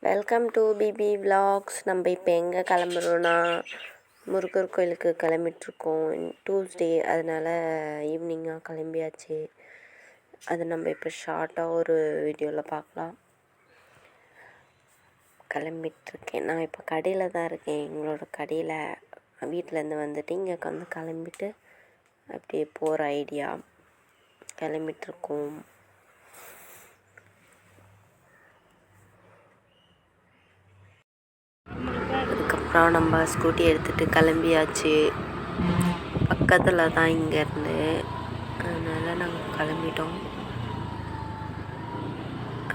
Welcome to BP vlogs. நம்ம இப்போ எங்கே கிளம்புறோன்னா முருகர் கோயிலுக்கு கிளம்பிட்டுருக்கோம். டியூஸ்டே, அதனால் ஈவினிங்காக கிளம்பியாச்சு. அது நம்ம இப்போ ஷார்ட்டாக ஒரு வீடியோவில் பார்க்கலாம். கிளம்பிட்டுருக்கேன். நான் இப்போ கடையில் தான் இருக்கேன். எங்களோட கடையில் வீட்டிலேருந்து வந்துட்டு இங்கே வந்து கிளம்பிட்டு அப்படியே போகிற ஐடியா. கிளம்பிட்டுருக்கோம். அதுக்கப்புறம் நம்ம ஸ்கூட்டி எடுத்துகிட்டு கிளம்பியாச்சு. பக்கத்தில் தான் இங்கேருந்து, அதனால் நாங்கள் கிளம்பிட்டோம்.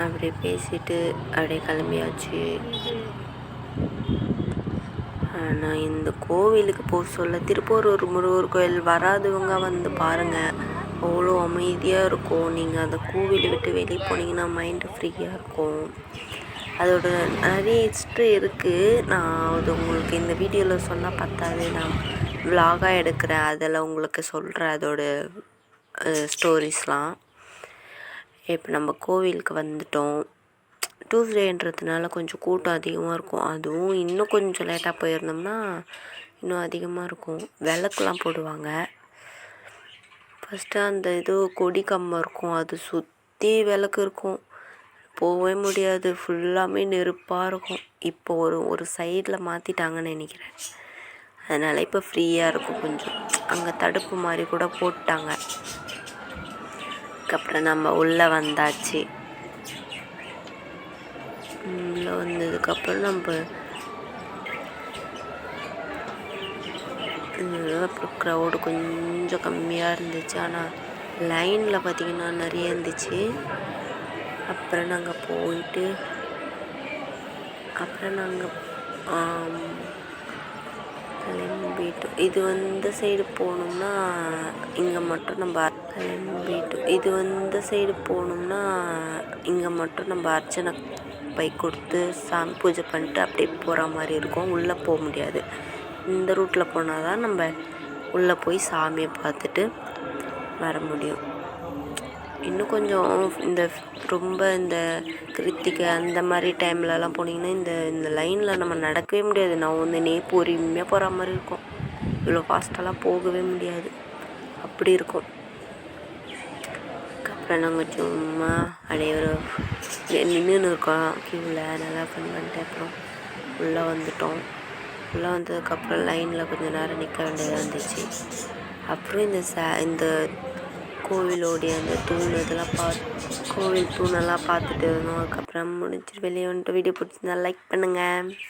அப்படியே பேசிட்டு அப்படியே கிளம்பியாச்சு. நான் இந்த கோவிலுக்கு போக சொல்ல திருப்பூர் முருகர் கோயில் வராதவங்க வந்து பாருங்கள், அவ்வளோ அமைதியாக இருக்கும். நீங்கள் அந்த கோவிலை விட்டு வெளியே போனீங்கன்னா மைண்டு ஃப்ரீயாக இருக்கும். அதோட நிறைய ஹிஸ்ட்ரி இருக்குது. நான் அது உங்களுக்கு இந்த வீடியோவில் சொன்னால் பத்தாது, நான் விலாகாக எடுக்கிறேன், அதில் உங்களுக்கு சொல்கிறேன் அதோட ஸ்டோரிஸ்லாம். இப்போ நம்ம கோவிலுக்கு வந்துட்டோம். டியூஸ்டேன்றதுனால கொஞ்சம் கூட்டம் அதிகமாக இருக்கும். அதுவும் இன்னும் கொஞ்சம் லேட்டாக போயிருந்தோம்னா இன்னும் அதிகமாக இருக்கும். விளக்குலாம் போடுவாங்க. ஃபஸ்ட்டு அந்த கொடி கம்பம் இருக்கும், அது சுற்றி விளக்கு இருக்கும். போகவே முடியாது, ஃபுல்லாமே நெருப்பாக இருக்கும். இப்போ ஒரு சைடில் மாற்றிட்டாங்கன்னு நினைக்கிறேன். அதனால் இப்போ ஃப்ரீயாக இருக்கும் கொஞ்சம். அங்கே தடுப்பு மாதிரி கூட போட்டாங்க. அதுக்கப்புறம் நம்ம உள்ளே வந்தாச்சு. உள்ளே வந்ததுக்கப்புறம் அப்புறம் க்ரௌடு கொஞ்சம் கம்மியாக இருந்துச்சு. ஆனால் லைனில் பார்த்திங்கன்னா நிறைய இருந்துச்சு. அப்புறம் நாங்கள் போயிட்டு கிளம்பிட்டோம். இது வந்து சைடு போகணும்னா இங்கே மட்டும் நம்ம அர்ச்சனை பை கொடுத்து சாமி பூஜை பண்ணிட்டு அப்படியே போகிற மாதிரி இருக்கும். உள்ளே போக முடியாது. இந்த ரூட்டில் போனால் தான் நம்ம உள்ளே போய் சாமியை பார்த்துட்டு வர முடியும். இன்னும் கொஞ்சம் ரொம்ப இந்த கிருத்திகை அந்த மாதிரி டைம்லலாம் போனீங்கன்னா இந்த லைனில் நம்ம நடக்கவே முடியாது. நான் வந்து பொறுமையாக போகிற மாதிரி இருக்கும். இவ்வளோ ஃபாஸ்ட்டெல்லாம் போகவே முடியாது, அப்படி இருக்கும். அப்புறம் நாங்கள் சும்மா அப்படியே நின்றுன்னு இருக்கோம் க்யூவில். நல்லா ஃபன் பண்ணிட்டு அப்புறம் உள்ளே வந்துட்டோம். உள்ளே வந்ததுக்கப்புறம் லைனில் கொஞ்சம் நேரம் நிற்க வேண்டியதாக இருந்துச்சு. அப்புறம் இந்த கோவிலோடைய அந்த கோவில் தூணெல்லாம் பார்த்துட்டு இருந்தோம். அதுக்கப்புறம் முடிச்சுட்டு வெளியே வந்துட்டு வீடியோ பிடிச்சிருந்தா லைக் பண்ணுங்கள்.